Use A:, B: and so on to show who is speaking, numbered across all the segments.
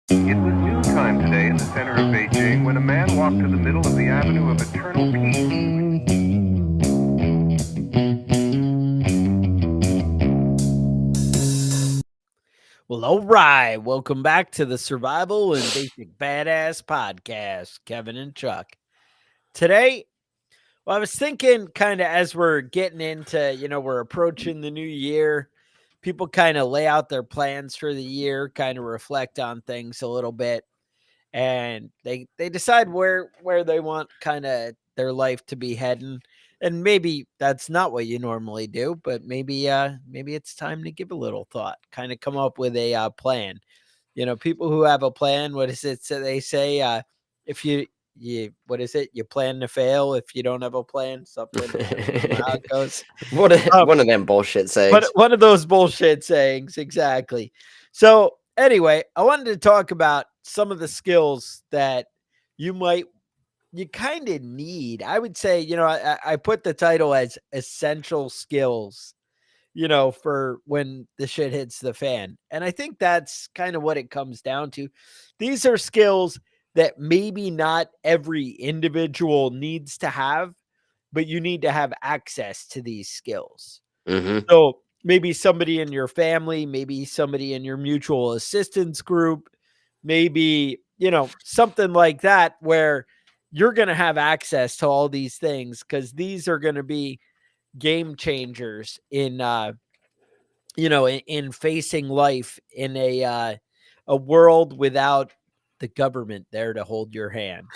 A: It was noontime today in the center of Beijing when a man walked to the middle of the Avenue of Eternal Peace.
B: Well, all right. Welcome back to the Survival and Basic Badass Podcast, Kevin and Chuck. Today, I was thinking kind of as we're getting into, we're approaching the new year, people kind of lay out their plans for the year, kind of reflect on things a little bit, and they decide where they want kind of their life to be heading. And maybe that's not what you normally do, but maybe it's time to give a little thought, kind of come up with a plan. People who have a plan, what is it? So they say, if you what is it? You plan to fail if you don't have a plan. Something. I don't know how it goes.
C: One of
B: Um,
C: one of them bullshit sayings.
B: one of those bullshit sayings, exactly. So anyway, I wanted to talk about some of the skills that you might you kind of need. I would say, I put the title as essential skills, for when the shit hits the fan. And I think that's kind of what it comes down to. These are skills that maybe not every individual needs to have, but you need to have access to these skills.
C: Mm-hmm.
B: So maybe somebody in your family, maybe somebody in your mutual assistance group, maybe, something like that where you're going to have access to all these things because these are going to be game changers in in facing life in a world without the government there to hold your hand.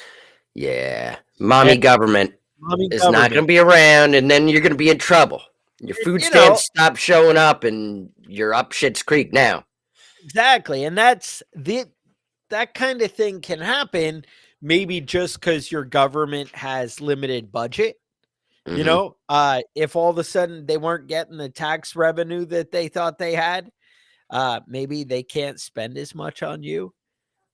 C: Yeah. Mommy
B: And
C: government
B: mommy
C: is not going
B: government,
C: to be around, and then you're going to be in trouble. Your
B: and,
C: food stamps stop showing up, and you're up shit's creek now.
B: exactly. And that kind of thing can happen maybe just because your government has limited budget.
C: Mm-hmm.
B: If all of a sudden they weren't getting the tax revenue that they thought they had, maybe they can't spend as much on you.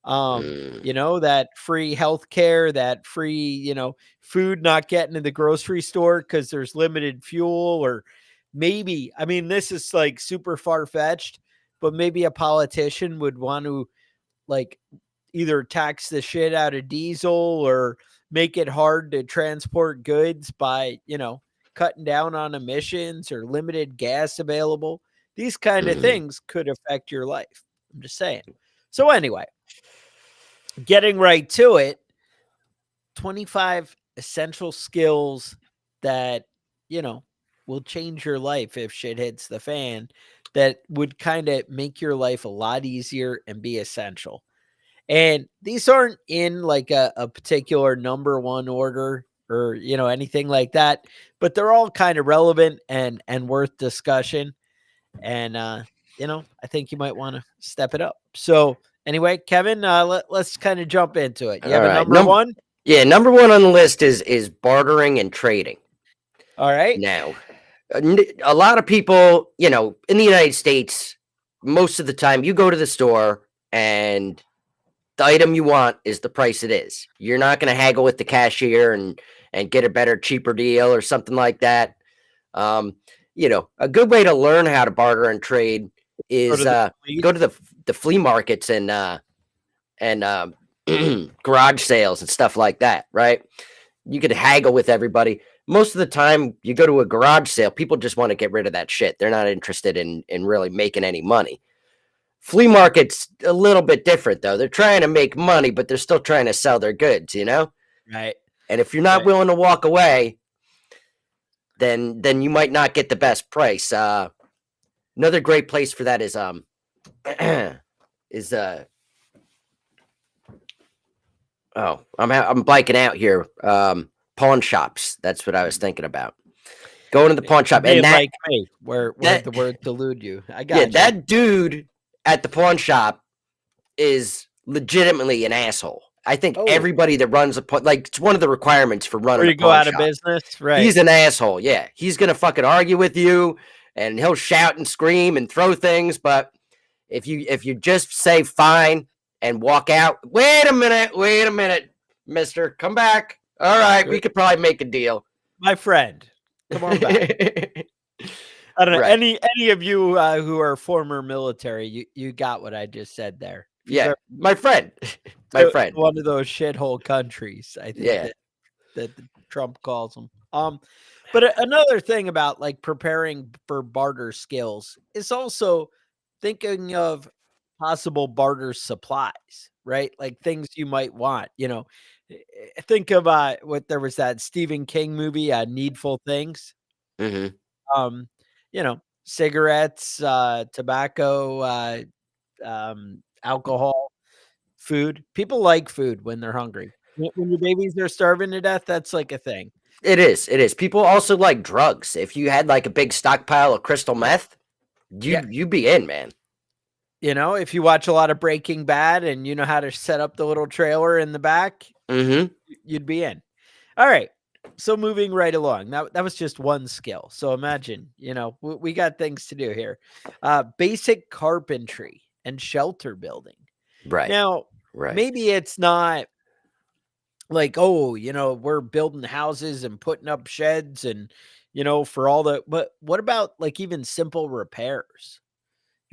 C: Mm.
B: That free healthcare, that free, food not getting to the grocery store because there's limited fuel, or maybe, I mean, this is like super far fetched, but maybe a politician would want to like either tax the shit out of diesel or make it hard to transport goods by, cutting down on emissions or limited gas available. These kind of
C: Mm.
B: things could affect your life. I'm just saying. So anyway, getting right to it, 25 essential skills that, will change your life if shit hits the fan, that would kind of make your life a lot easier and be essential. And these aren't in like a particular number one order or, anything like that, but they're all kind of relevant and worth discussion. And, I think you might want to step it up. So anyway, Kevin, let's kind of jump into it. You
C: All
B: have a
C: right.
B: number one?
C: Yeah, number one on the list is bartering and trading.
B: All right.
C: Now, a lot of people, in the United States, most of the time you go to the store and the item you want is the price it is. You're not going to haggle with the cashier and get a better, cheaper deal or something like that. Um, a good way to learn how to barter and trade
B: Go to
C: is
B: the lead.
C: go to the flea markets and garage sales and stuff like that. Right? You could haggle with everybody. Most of the time, you go to a garage sale, people just want to get rid of that shit. They're not interested in really making any money. Flea market's a little bit different though. They're trying to make money, but they're still trying to sell their goods.
B: Right.
C: And if you're not
B: Right.
C: willing to walk away, then you might not get the best price. Another great place for that is is oh, I'm blanking out here. Pawn shops. That's what I was thinking about. Going to the pawn
B: You're
C: shop, and
B: being
C: that
B: like me, where
C: that
B: the words delude you. I
C: yeah,
B: got you.
C: that dude at the pawn shop is legitimately an asshole. I think
B: Oh,
C: everybody that runs a pawn, like, it's one of the requirements for
B: or
C: running a
B: you go
C: pawn
B: out of
C: shop.
B: business, right?
C: He's an asshole. Yeah, he's gonna fucking argue with you, and he'll shout and scream and throw things. But if you just say fine and walk out, wait a minute, Mister, come back. All right, we could probably make a deal.
B: My friend, come on back. I don't know
C: Right.
B: any of you who are former military. You got what I just said there. If you've
C: Yeah,
B: ever
C: my friend, my
B: to
C: friend.
B: one of those shithole countries, I think
C: Yeah.
B: that Trump calls them. But another thing about like preparing for barter skills is also thinking of possible barter supplies, right? Like things you might want. Think of what there was that Stephen King movie, Needful Things.
C: Hmm.
B: Um, cigarettes, tobacco, alcohol, food. People like food when they're hungry. When your babies are starving to death, that's like a thing.
C: It is. It is. People also like drugs. If you had like a big stockpile of crystal meth,
B: Yeah.
C: you'd be in, man.
B: If you watch a lot of Breaking Bad and you know how to set up the little trailer in the back,
C: Hmm.
B: you'd be in. All right. So moving right along. That was just one skill. So imagine, we got things to do here. Basic carpentry and shelter building.
C: Right.
B: Now,
C: Right.
B: maybe it's not like, oh, we're building houses and putting up sheds and, for all the, but what about like even simple repairs?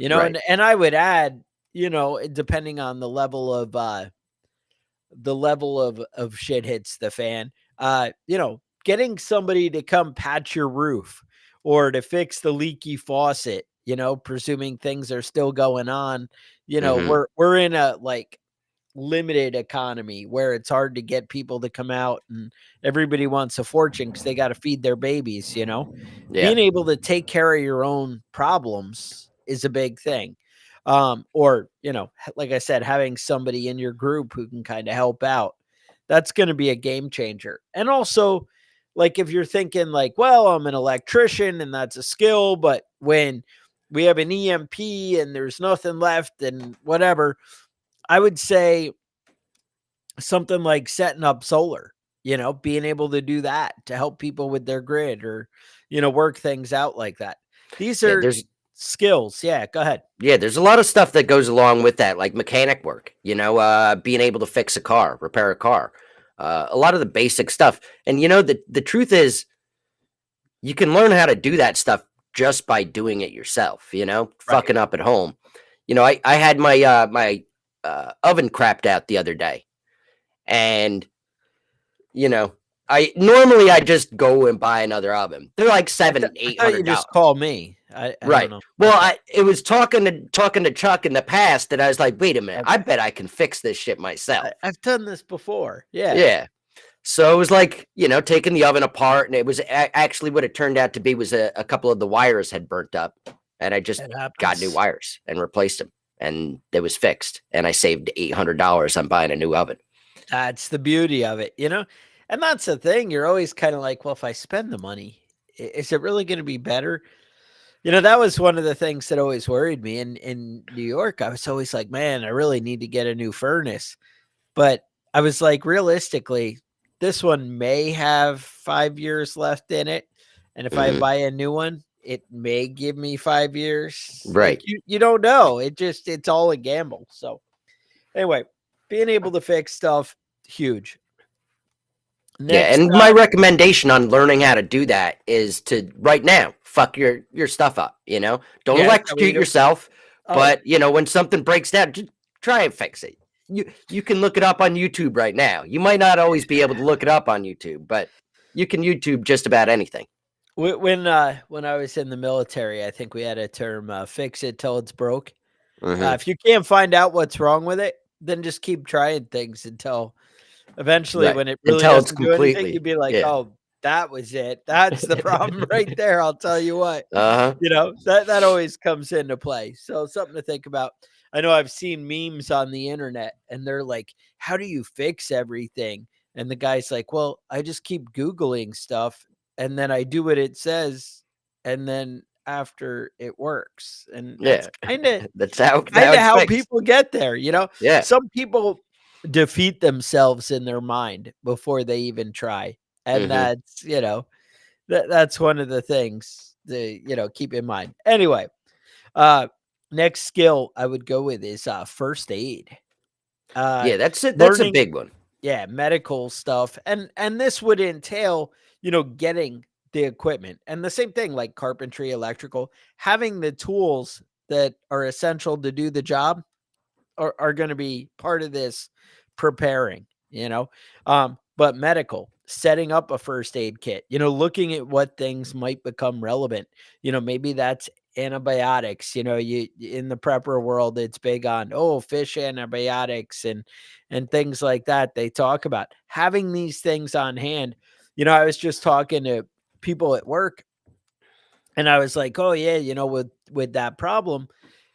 C: Right.
B: And I would add, depending on the level of shit hits the fan, getting somebody to come patch your roof or to fix the leaky faucet, presuming things are still going on.
C: Hmm.
B: We're in a like limited economy where it's hard to get people to come out and everybody wants a fortune because they got to feed their babies.
C: Yeah.
B: Being able to take care of your own problems is a big thing. Or like I said, having somebody in your group who can kind of help out, that's going to be a game changer. And also, like if you're thinking like, well, I'm an electrician and that's a skill, but when we have an EMP and there's nothing left and whatever, I would say something like setting up solar, being able to do that to help people with their grid or, work things out like that. These
C: Yeah.
B: are skills. Yeah, go ahead.
C: There's a lot of stuff that goes along with that, like mechanic work, being able to fix a car, repair a car, a lot of the basic stuff. And the truth is, you can learn how to do that stuff just by doing it yourself,
B: Right.
C: fucking up at home. I had my oven crapped out the other day, and you know, I just go and buy another oven. They're like seven,
B: I
C: eight
B: thought you
C: hundred
B: just
C: dollars.
B: call me. I don't
C: Right.
B: know.
C: Well,
B: Okay.
C: it was talking to Chuck in the past that I was like, wait a minute, I
B: Okay.
C: bet I can fix this shit myself.
B: I've done this before. Yeah.
C: Yeah. So it was like, taking the oven apart, and it was actually what it turned out to be was a couple of the wires had burnt up, and I just
B: It
C: got new
B: happens.
C: wires and replaced them, and it was fixed, and I saved $800 on buying a new oven.
B: That's the beauty of it, And that's the thing. You're always kind of like, well, if I spend the money, is it really going to be better? That was one of the things that always worried me in New York. I was always like, man, I really need to get a new furnace. But I was like, realistically, this one may have 5 years left in it. And if I
C: Hmm.
B: buy a new one, it may give me 5 years. Like
C: Right.
B: you don't know. It's all a gamble. So anyway, being able to fix stuff, huge.
C: Yeah,
B: Next,
C: and my recommendation on learning how to do that is to right now fuck your stuff up. Don't
B: yeah, is that what you
C: electrocute
B: do?
C: yourself,
B: Oh,
C: but when something breaks down, just try and fix it. You can look it up on YouTube right now. You might not always be able to look it up on YouTube, but you can YouTube just about anything.
B: when I was in the military, I think we had a term, fix it till it's broke.
C: Hmm.
B: If you can't find out what's wrong with it, then just keep trying things until eventually
C: Right.
B: when it really
C: Until it's
B: doesn't do anything, you'd
C: completely,
B: be like,
C: yeah.
B: "Oh, that was it. That's the problem right there, I'll tell you what."
C: Uh-huh.
B: That always comes into play. So something to think about. I know I've seen memes on the internet and they're like, "How do you fix everything?" And the guy's like, "Well, I just keep googling stuff and then I do what it says and then after it works." And that's
C: Yeah.
B: kind of
C: That's how
B: Kinda
C: it's
B: how
C: fixed.
B: people get there,
C: Yeah.
B: Some people defeat themselves in their mind before they even try, and
C: Hmm.
B: that's one of the things to, keep in mind. Anyway, uh, next skill I would go with is, first aid. Uh,
C: Yeah, that's it. That's a
B: Learning
C: big one.
B: yeah, medical stuff, and this would entail, getting the equipment, and the same thing like carpentry, electrical, having the tools that are essential to do the job. are going to be part of this preparing, but medical, setting up a first aid kit, looking at what things might become relevant, maybe that's antibiotics. You in the prepper world, it's big on fish antibiotics and things like that. They talk about having these things on hand. I was just talking to people at work, and I was like, oh yeah, with that problem,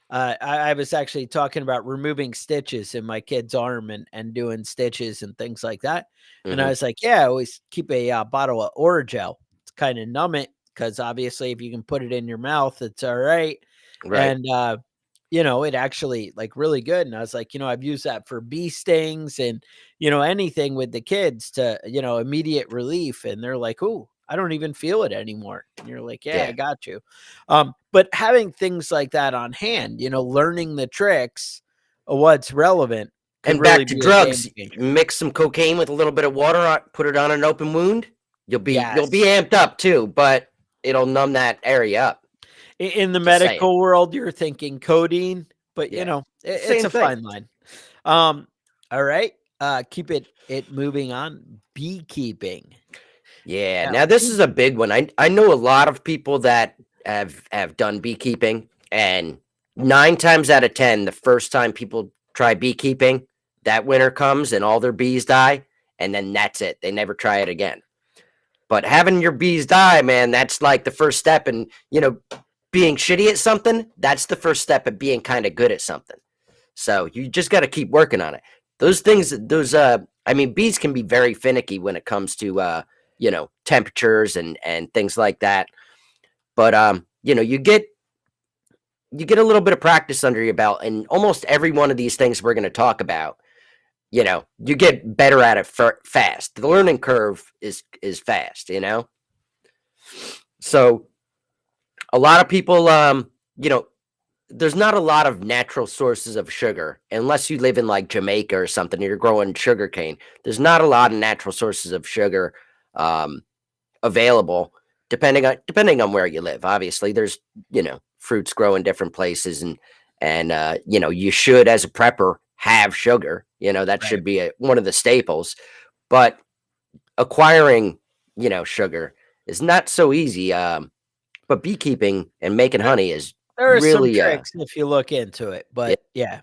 B: I was actually talking about removing stitches in my kid's arm and doing stitches and things like that. And I
C: Hmm.
B: was like, yeah, I always keep a bottle of Oragel to kind of numb it, because obviously if you can put it in your mouth, it's all right.
C: Right.
B: And it actually like really good. And I was like, I've used that for bee stings and anything with the kids to immediate relief. And they're like, "Ooh, I don't even feel it anymore." And you're like, "Yeah, I
C: Yeah.
B: got you." But having things like that on hand, learning the tricks of what's relevant could
C: And
B: really
C: back to
B: be a game
C: drugs,
B: changer.
C: mix some cocaine with a little bit of water, put it on an open wound. You'll be
B: Yes.
C: amped up too, but it'll numb that area up.
B: In the
C: Just saying.
B: medical world, you're thinking codeine, but
C: Yeah.
B: it's
C: Same
B: a
C: thing.
B: fine line. Um, all right. Keep it moving on. Beekeeping.
C: Yeah.
B: Now,
C: Now this is a big one. I know a lot of people that have done beekeeping, and 9 times out of 10, the first time people try beekeeping, that winter comes and all their bees die, and then that's it. They never try it again. But having your bees die, man, that's like the first step. And being shitty at something, that's the first step of being kind of good at something. So you just got to keep working on it. Those things, I mean, bees can be very finicky when it comes to, temperatures and things like that. But, you get a little bit of practice under your belt, and almost every one of these things we're going to talk about, you get better at it fast. The learning curve is fast, So a lot of people, there's not a lot of natural sources of sugar unless you live in like Jamaica or something and you're growing sugar cane. There's not a lot of natural sources of sugar um, available, depending on where you live. Obviously, there's fruits grow in different places, and you should, as a prepper, have sugar. That
B: right.
C: should be one of the staples. But acquiring sugar is not so easy. But beekeeping and making
B: There,
C: honey is
B: there are some
C: really
B: tricks if you look into it,
C: yeah,
B: but yeah.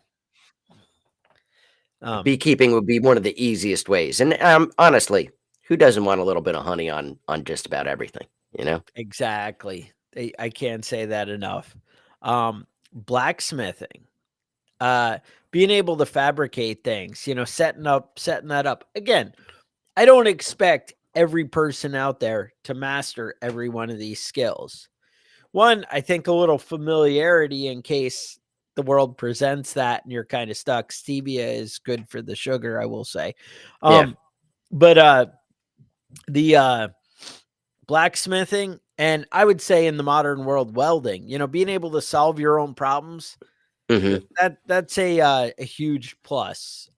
B: Um,
C: beekeeping would be one of the easiest ways. And honestly, who doesn't want a little bit of honey on just about everything,
B: exactly. I can't say that enough. Blacksmithing. Uh, Being able to fabricate things, setting that up. Again, I don't expect every person out there to master every one of these skills. One, I think a little familiarity in case the world presents that and you're kind of stuck. Stevia is good for the sugar, I will say.
C: Yeah.
B: But the blacksmithing, and I would say in the modern world, welding, being able to solve your own problems,
C: Hmm.
B: that's a huge plus.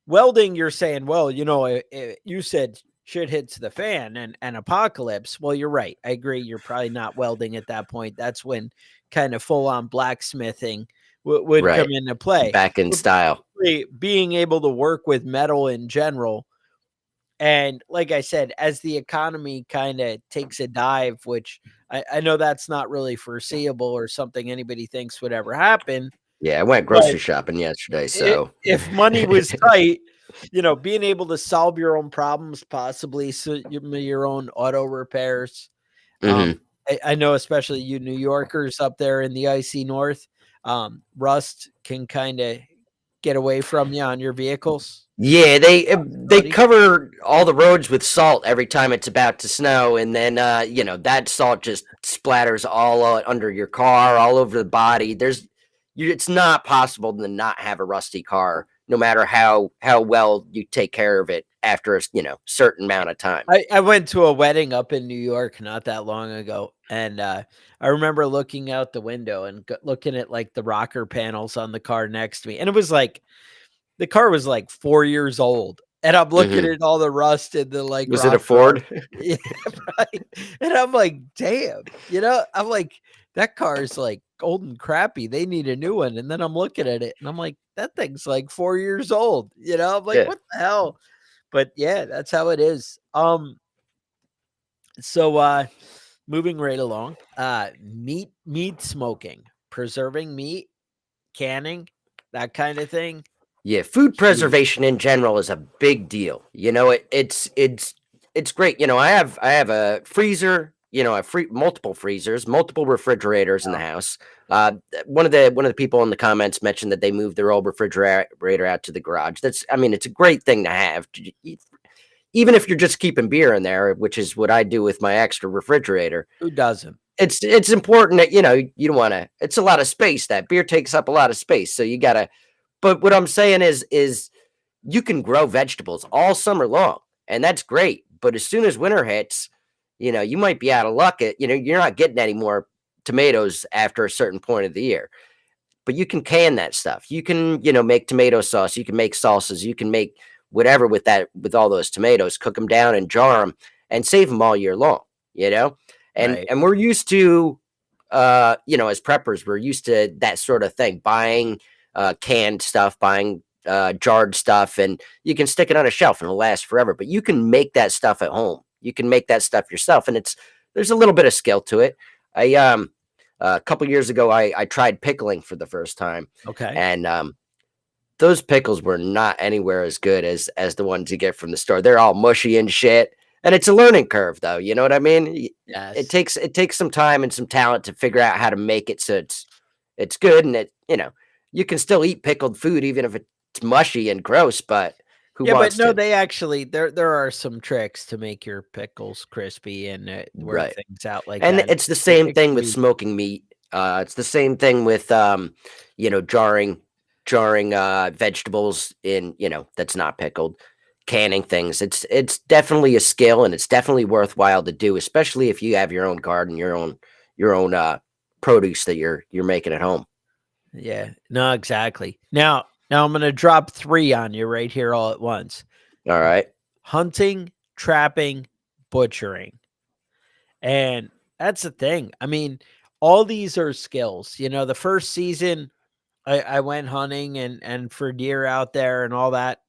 B: Welding, you're saying, well, you said shit hits the fan and apocalypse. Well, you're right. I agree. You're probably not welding at that point. That's when kind of full on blacksmithing would come
C: Right.
B: into play.
C: Back in
B: But
C: style.
B: basically, being able to work with metal in general. And like I said, as the economy kind of takes a dive, which I know that's not really foreseeable or something anybody thinks would ever happen,
C: Yeah, I went
B: but
C: grocery shopping yesterday, so
B: if money was tight, being able to solve your own problems, possibly so your own auto repairs.
C: hmm.
B: I know, especially you New Yorkers up there in the icy north, rust can kind of get away from you on your vehicles.
C: Yeah, they
B: Possibility.
C: cover all the roads with salt every time it's about to snow, and then that salt just splatters all under your car, all over the body. It's not possible to not have a rusty car, no matter how well you take care of it after a certain amount of time.
B: I went to a wedding up in New York not that long ago, and I remember looking out the window and looking at like the rocker panels on the car next to me, and it was like the car was like 4 years old, and I'm looking
C: Hmm.
B: at all the rust and the like
C: Was it a
B: rocker
C: Ford?
B: yeah, right, and I'm like, "Damn," I'm like, "That car is like old and crappy. They need a new one. And then I'm looking at it and I'm like, that thing's like 4 years old. I'm like,
C: Yeah.
B: what the hell? But yeah, that's how it is. So moving right along, meat smoking, preserving meat, canning, that kind of thing.
C: Yeah, food
B: Huge.
C: preservation in general is a big deal. It's great. I have a freezer. I have multiple freezers, multiple refrigerators in the house. One of the people in the comments mentioned that they moved their old refrigerator out to the garage. I mean, it's a great thing to have. Even if you're just keeping beer in there, which is what I do with my extra refrigerator.
B: Who doesn't?
C: It's important that you don't want to. It's a lot of space. That beer takes up a lot of space, so you gotta. But what I'm saying is you can grow vegetables all summer long, and that's great. But as soon as winter hits, you might be out of luck. You're not getting any more tomatoes after a certain point of the year. But you can can that stuff. You can, make tomato sauce. You can make salsas. You can make whatever with all those tomatoes. Cook them down and jar them and save them all year long. And
B: Right.
C: and we're used to, as preppers, we're used to that sort of thing, buying canned stuff, buying jarred stuff, and you can stick it on a shelf and it'll last forever. But you can make that stuff at home. You can make that stuff yourself, and there's a little bit of skill to it. A couple years ago, I tried pickling for the first time,
B: Okay.
C: and those pickles were not anywhere as good as the ones you get from the store. They're all mushy and shit, and it's a learning curve, though. You know what I mean? It
B: Yes.
C: takes some time and some talent to figure out how to make it so it's good, and you can still eat pickled food even if it's mushy and gross. But who
B: Yeah, but
C: wants
B: no,
C: to?
B: they actually there are some tricks to make your pickles crispy and work
C: Right.
B: things out like
C: And
B: that.
C: it's the
B: It,
C: same
B: it
C: thing
B: can
C: with
B: be
C: smoking meat. It's the same thing with jarring vegetables in, that's not pickled, canning things. It's definitely a skill, and it's definitely worthwhile to do, especially if you have your own garden, your own produce that you're making at home.
B: yeah, no, exactly. Now I'm gonna drop 3 on you right here all at once.
C: All right.
B: Hunting, trapping, butchering. And that's the thing. I mean, all these are skills. The first season I went hunting and for deer out there and all that.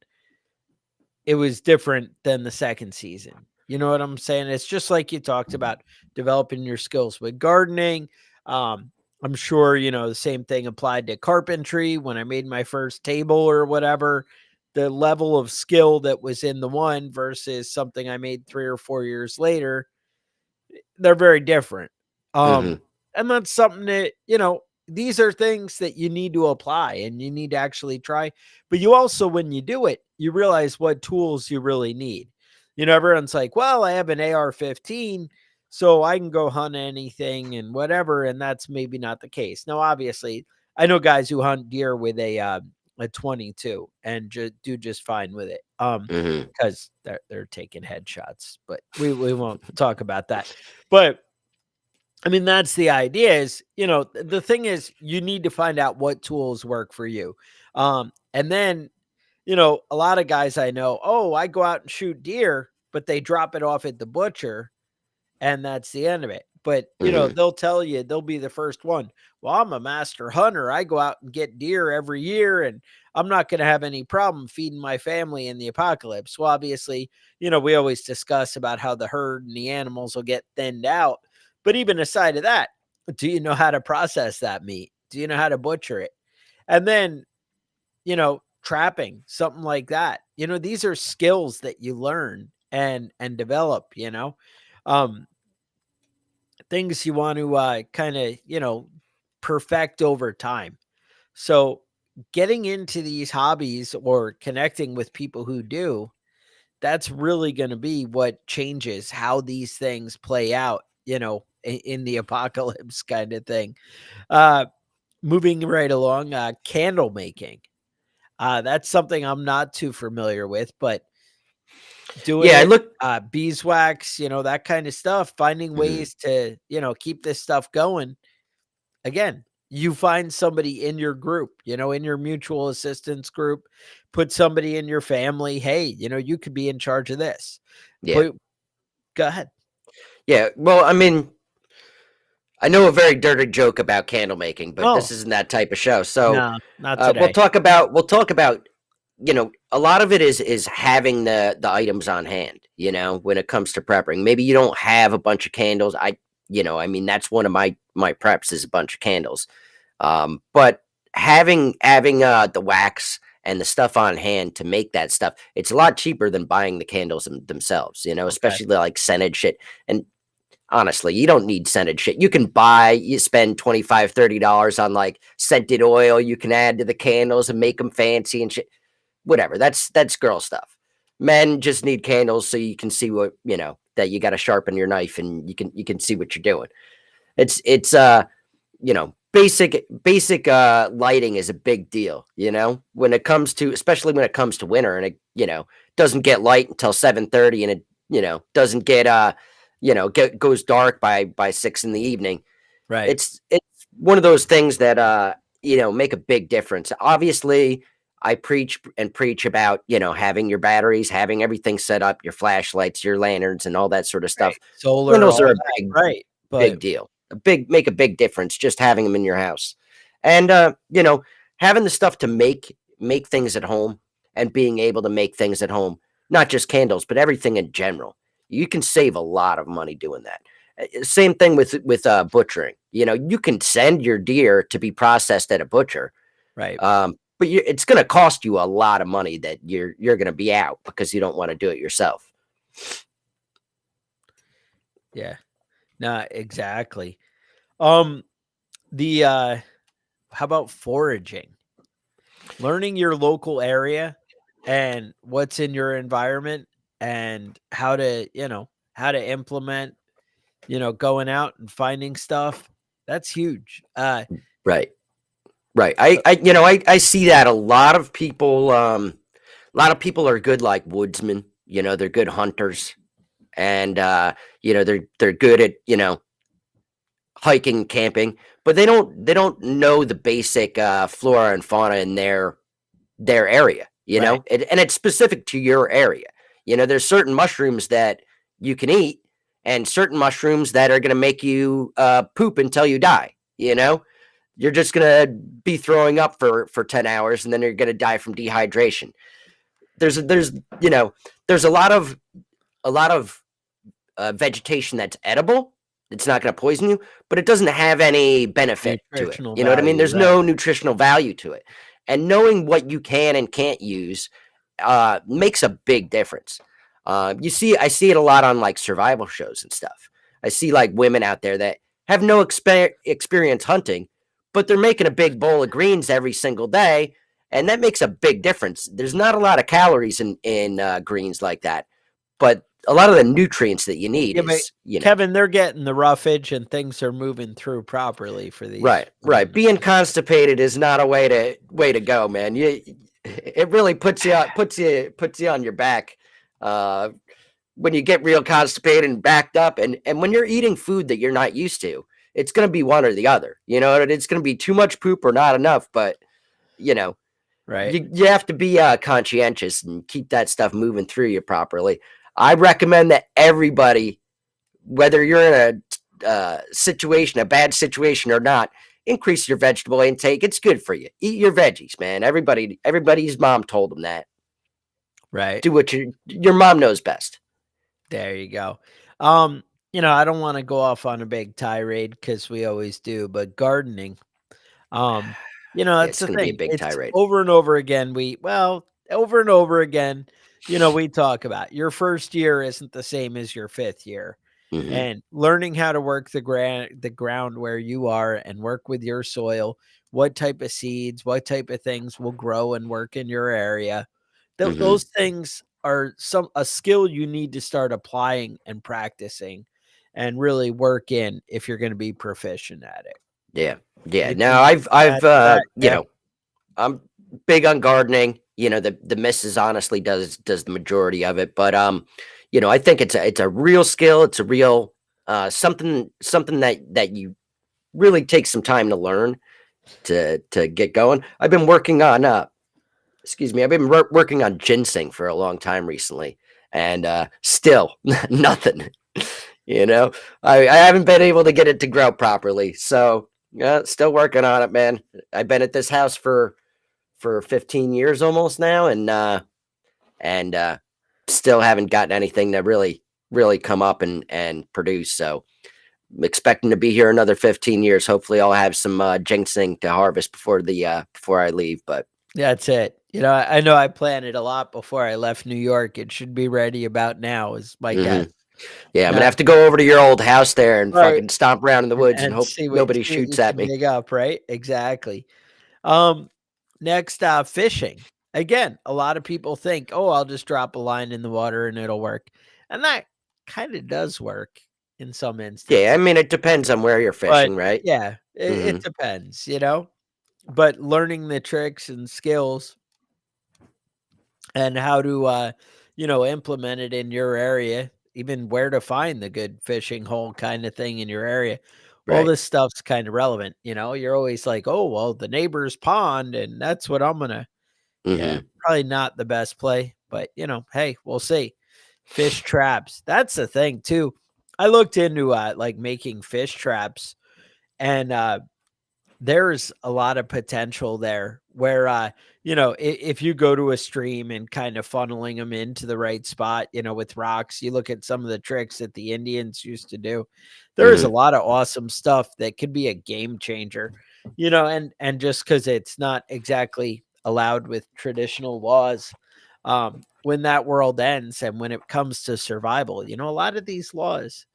B: It was different than the second season. You know what I'm saying? It's just like you talked about developing your skills with gardening. I'm sure, the same thing applied to carpentry when I made my first table or whatever. The level of skill that was in the one versus something I made 3 or 4 years later, they're very different.
C: Mm-hmm.
B: And that's something that, these are things that you need to apply and you need to actually try. But you also, when you do it, you realize what tools you really need. Everyone's like, well, I have an AR-15, so I can go hunt anything and whatever. And that's maybe not the case. Now, obviously, I know guys who hunt deer with a 22 and do just fine with it.
C: Mm-hmm.
B: Because they're taking headshots, but we won't talk about that. But I mean, that's the idea is, the thing is you need to find out what tools work for you. And then, a lot of guys I know, oh, I go out and shoot deer, but they drop it off at the butcher and that's the end of it. But,
C: Mm-hmm.
B: they'll tell you, they'll be the first one. Well, I'm a master hunter. I go out and get deer every year and I'm not going to have any problem feeding my family in the apocalypse. Well, obviously, we always discuss about how the herd and the animals will get thinned out. But even aside of that, do you know how to process that meat? Do you know how to butcher it? And then, trapping, something like that. These are skills that you learn and develop, um things you want to kind of, perfect over time. So getting into these hobbies or connecting with people who do, that's really going to be what changes how these things play out, in the apocalypse kind of thing. Uh Moving right along, candle making. That's something I'm not too familiar with, but doing
C: Yeah, I
B: it,
C: look.
B: beeswax, that kind of stuff, finding
C: Mhm.
B: ways to, keep this stuff going. Again, you find somebody in your group, in your mutual assistance group, put somebody in your family. Hey, you could be in charge of this.
C: Yeah.
B: Put, go ahead.
C: Yeah. Well, I mean, I know a very dirty joke about candle making, but this
B: Oh,
C: isn't that type of show. So
B: no, not
C: we'll
B: today.
C: talk about a lot of it is having the items on hand. When it comes to prepping, maybe you don't have a bunch of candles. I mean, that's one of my preps is a bunch of candles. But having the wax and the stuff on hand to make that stuff, it's a lot cheaper than buying the candles themselves.
B: Okay.
C: Especially like scented shit. And honestly, you don't need scented shit. You spend $25-$30 on like scented oil you can add to the candles and make them fancy and shit. Whatever. That's girl stuff. Men just need candles so you can see that you got to sharpen your knife and you can see what you're doing. It's basic lighting is a big deal, when it comes to, especially when it comes to winter, and it doesn't get light until 7:30, and it doesn't goes dark by 6 in the evening.
B: Right.
C: It's one of those things that make a big difference. Obviously, I preach and preach about having your batteries, having everything set up, your flashlights, your lanterns, and all that sort of
B: Right.
C: stuff.
B: Solar,
C: Windows
B: all
C: are a
B: that.
C: big
B: Right.
C: big
B: But
C: deal. Make a big difference just having them in your house. And having the stuff to make things at home, and being able to make things at home, not just candles, but everything in general. You can save a lot of money doing that. Same thing with butchering. You can send your deer to be processed at a butcher,
B: right.
C: but it's going to cost you a lot of money that you're going to be out because you don't want to do it yourself.
B: Yeah. No, exactly. Um, the how about foraging? Learning your local area and what's in your environment and how to implement, going out and finding stuff. That's huge.
C: Right. Right. I see that a lot of people. A lot of people are good like woodsmen. They're good hunters, and they're good at hiking, camping, but they don't know the basic flora and fauna in their area.
B: right.
C: And it's specific to your area. There's certain mushrooms that you can eat, and certain mushrooms that are going to make you poop until you die. You're just gonna be throwing up for 10 hours, and then you're gonna die from dehydration. There's you know there's a lot of vegetation that's edible. It's not gonna poison you, but it doesn't have any benefit to it.
B: Nutritional
C: You know what I mean?
B: value,
C: There's
B: right.
C: no nutritional value to it, and knowing what you can and can't use makes a big difference. I see it a lot on like survival shows and stuff. I see like women out there that have no experience hunting, but they're making a big bowl of greens every single day, and that makes a big difference. There's not a lot of calories in greens like that, but a lot of the nutrients that you need
B: Yeah, but
C: is
B: Kevin, they're getting the roughage and things are moving through properly for these
C: right.
B: women.
C: Being constipated is not a way to go, man. It really puts you on your back. Uh, when you get real constipated and backed up, and when you're eating food that you're not used to, it's going to be one or the other. It's going to be too much poop or not enough. But you know
B: Right.
C: you have to be conscientious and keep that stuff moving through you properly. I recommend that everybody, whether you're in a bad situation or not, increase your vegetable intake. It's good for you. Eat your veggies, man. Everybody's mom told them that.
B: Right.
C: Do what your mom knows best.
B: There you go. I don't want to go off on a big tirade because we always do, but gardening, um,
C: Yeah,
B: that's
C: it's
B: the
C: going to be a
B: thing.
C: big
B: It's
C: tirade.
B: over and over again. Over and over again, we talk about your first year isn't the same as your fifth year.
C: Hmm.
B: And learning how to work the ground where you are and work with your soil, what type of seeds, what type of things will grow and work in your area.
C: Hmm.
B: Those things are a skill you need to start applying and practicing and really work in if you're going to be proficient at it.
C: Yeah, yeah. Now
B: Anything to add
C: I've
B: to that? Yeah.
C: I'm big on gardening. The missus honestly does the majority of it, but I think it's a real skill. It's a real something that you really take some time to learn to get going. I've been working on excuse me, I've been working on ginseng for a long time recently, and still nothing. You know, I haven't been able to get it to grow properly. So yeah, still working on it, man. I've been at this house for 15 years almost now, and still haven't gotten anything to really come up and produce. So I'm expecting to be here another 15 years. Hopefully, I'll have some ginseng to harvest before I leave. But
B: That's it. I know I planted a lot before I left New York. It should be ready about now is my
C: hmm
B: guess.
C: yeah, I'm gonna
B: Not
C: have to go over to your old house there and
B: right.
C: fucking stomp around in the woods and
B: And
C: hope
B: see what
C: nobody
B: see what you
C: shoots at
B: can
C: me.
B: dig up, right? Exactly. Um, Next, fishing. Again, a lot of people think, "Oh, I'll just drop a line in the water and it'll work." And that kind of does work in some
C: Yeah, I
B: instances.
C: mean it depends on where you're
B: But
C: fishing, right?
B: yeah, it
C: hmm
B: depends. But learning the tricks and skills and how to implement it in your area, even where to find the good fishing hole kind of thing in your area. All
C: Right.
B: this stuff's kind of relevant. You're always like, "Oh, well, the neighbor's pond and that's what I'm gonna." Yeah,
C: hmm
B: probably not the best play, but hey, we'll see. Fish traps. That's the thing too. I looked into like making fish traps, and there's a lot of potential there where if you go to a stream and kind of funneling them into the right spot, with rocks. You look at some of the tricks that the Indians used to do. There is a
C: hmm
B: lot of awesome stuff that could be a game changer. And just because it's not exactly allowed with traditional laws, when that world ends and when it comes to survival, a lot of these laws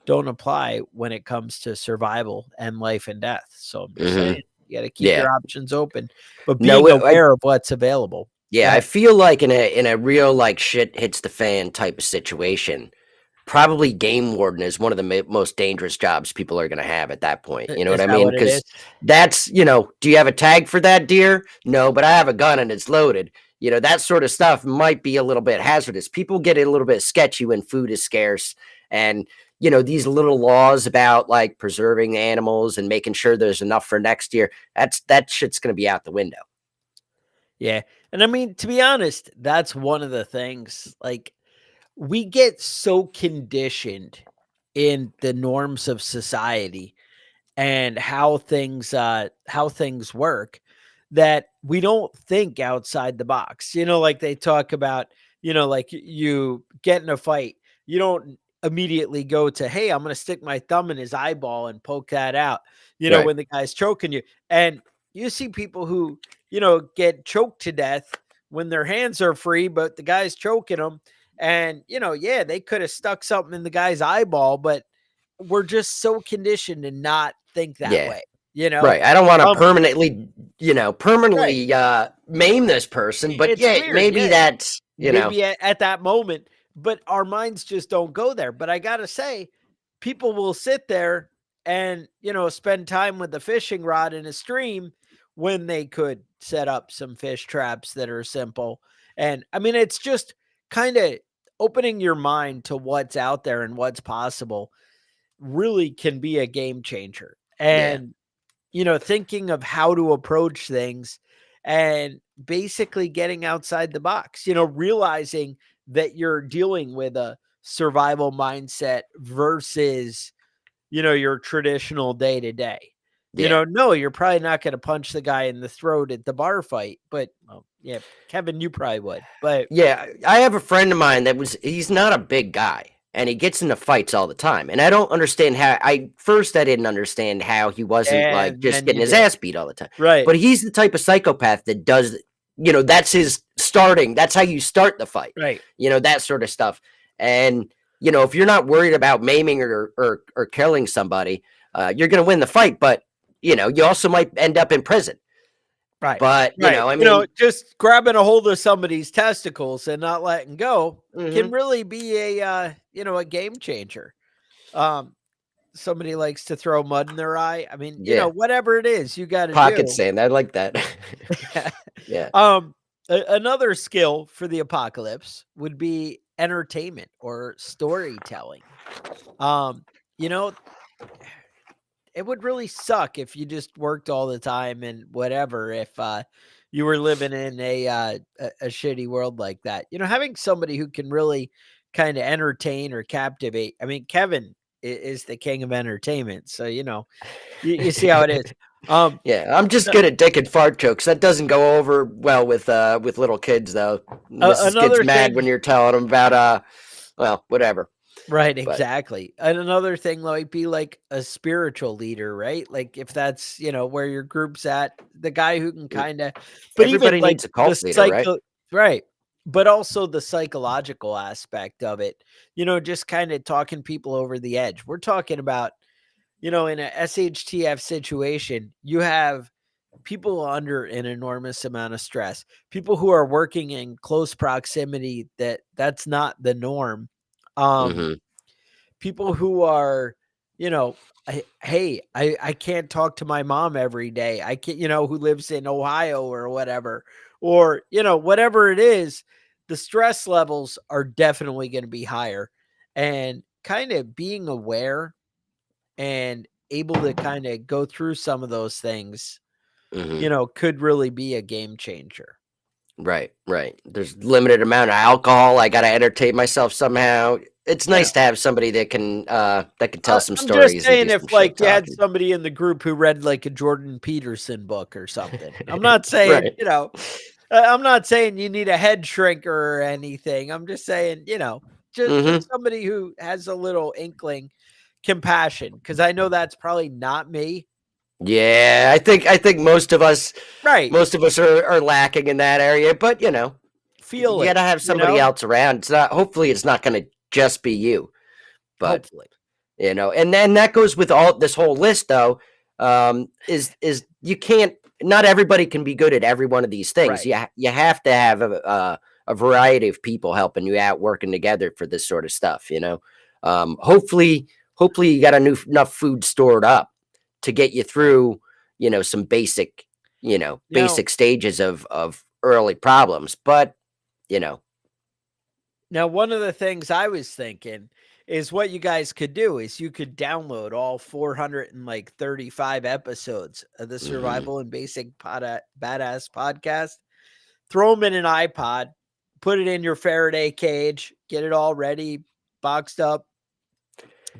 B: don't apply when it comes to survival and life and death. So I'm just
C: hmm
B: saying, you gotta keep
C: Yeah.
B: your options open, but
C: No,
B: being aware of what's available. Go
C: yeah, I
B: ahead.
C: feel like in a real like shit hits the fan type of situation, probably game warden is one of the most dangerous jobs people are going to have at that point. You know what
B: Is
C: I
B: that
C: mean?
B: what it is?
C: Because that's, do you have a tag for that deer? No, but I have a gun and it's loaded. That sort of stuff might be a little bit hazardous. People get a little bit sketchy when food is scarce. And, these little laws about like preserving animals and making sure there's enough for next year, that shit's going to be out the window.
B: Yeah, and I mean, to be honest, that's one of the things, like, we get so conditioned in the norms of society and how things work that we don't think outside the box. Like they talk about, like you get in a fight, you don't immediately go to, "Hey, I'm going to stick my thumb in his eyeball and poke that out,"
C: Right.
B: when the guy's choking you. And you see people who, get choked to death when their hands are free, but the guy's choking them. And, yeah, they could have stuck something in the guy's eyeball, but we're just so conditioned to not think that
C: Yeah.
B: way, you know?
C: Right. I don't want to
B: Um,
C: permanently,
B: right.
C: maim this person, but
B: It's
C: yeah,
B: weird,
C: maybe
B: yeah.
C: that's.
B: Maybe at that moment, but our minds just don't go there. But I gotta say, people will sit there and, spend time with the fishing rod in a stream when they could set up some fish traps that are simple. And I mean, it's just kind of opening your mind to what's out there and what's possible really can be a game changer.
C: Yeah.
B: And thinking of how to approach things and basically getting outside the box, realizing that you're dealing with a survival mindset versus, your traditional day to day.
C: Yeah.
B: No, you're probably not going to punch the guy in the throat at the bar fight, but well, yeah, Kevin, you probably would, but
C: Yeah. I have a friend of mine he's not a big guy and he gets into fights all the time. And I don't understand how I didn't understand how he wasn't like
B: and
C: just
B: then
C: getting
B: you
C: his
B: did.
C: ass beat all the time.
B: Right.
C: But he's the type of psychopath that does, that's that's how you start the fight,
B: Right.
C: that sort of stuff. And, if you're not worried about maiming or killing somebody, you're going to win the fight. But, you also might end up in prison.
B: Right.
C: But,
B: Right.
C: I mean,
B: Just grabbing a hold of somebody's testicles and not letting go can
C: mhm,
B: really be a game changer. Um, Somebody likes to throw mud in their eye. I mean,
C: yeah,
B: whatever it is you got to
C: pocket
B: do.
C: sand. I like that. Yeah,
B: um, Another skill for the apocalypse would be entertainment or storytelling. Um, you know, it would really suck if you just worked all the time and whatever if you were living in a shitty world like that. Having somebody who can really kind of entertain or captivate. I mean, Kevin, is the king of entertainment. So, you see how it is.
C: Yeah, I'm just
B: no-
C: good at dick and fart jokes. That doesn't go over well with little kids though. Mrs. gets
B: another
C: mad
B: thing,
C: when you're telling them about well, whatever.
B: right?
C: But
B: Exactly. And another thing might be like a spiritual leader, right? Like if that's where your group's at, the guy who can kind of, but even
C: everybody
B: like
C: needs a
B: the
C: cult leader, right?
B: psycho, right? But also the psychological aspect of it, just kind of talking people over the edge. We're talking about, in a SHTF situation, you have people under an enormous amount of stress, people who are working in close proximity that's not the norm. Um,
C: Mm-hmm.
B: People who are, hey, I can't talk to my mom every day. I can't, who lives in Ohio or whatever, or, whatever it is, the stress levels are definitely going to be higher. And kind of being aware and able to kind of go through some of those things,
C: Mm-hmm.
B: could really be a game changer.
C: Right, right. There's limited amount of alcohol. I got to entertain myself somehow. It's
B: You know,
C: nice to have somebody that can tell some
B: I'm just
C: stories and
B: saying
C: do
B: if
C: some shit
B: like you had
C: talking.
B: somebody in the group who read like a Jordan Peterson book or something. I'm not saying,
C: Right.
B: I'm not saying you need a head shrinker or anything. I'm just saying,
C: Mm-hmm.
B: just somebody who has a little inkling compassion, because I know that's probably not me.
C: Yeah, I think
B: Right.
C: most of us are lacking in that area, but
B: Feel
C: you got
B: it,
C: to have somebody else around. It's not hopefully it's not going to just be you, but
B: hopefully.
C: and then that goes with all this whole list though. Is you can't not everybody can be good at every one of these things.
B: Right.
C: You have to have a variety of people helping you out, working together for this sort of stuff. Hopefully you got enough food stored up to get you through. Some basic
B: Now,
C: basic stages of early problems, but you know.
B: Now, one of the things I was thinking is what you guys could do is you could download all 435 episodes of the
C: Mhm.
B: Survival and Basic Badass podcast, throw them in an iPod, put it in your Faraday cage, get it all ready, boxed up,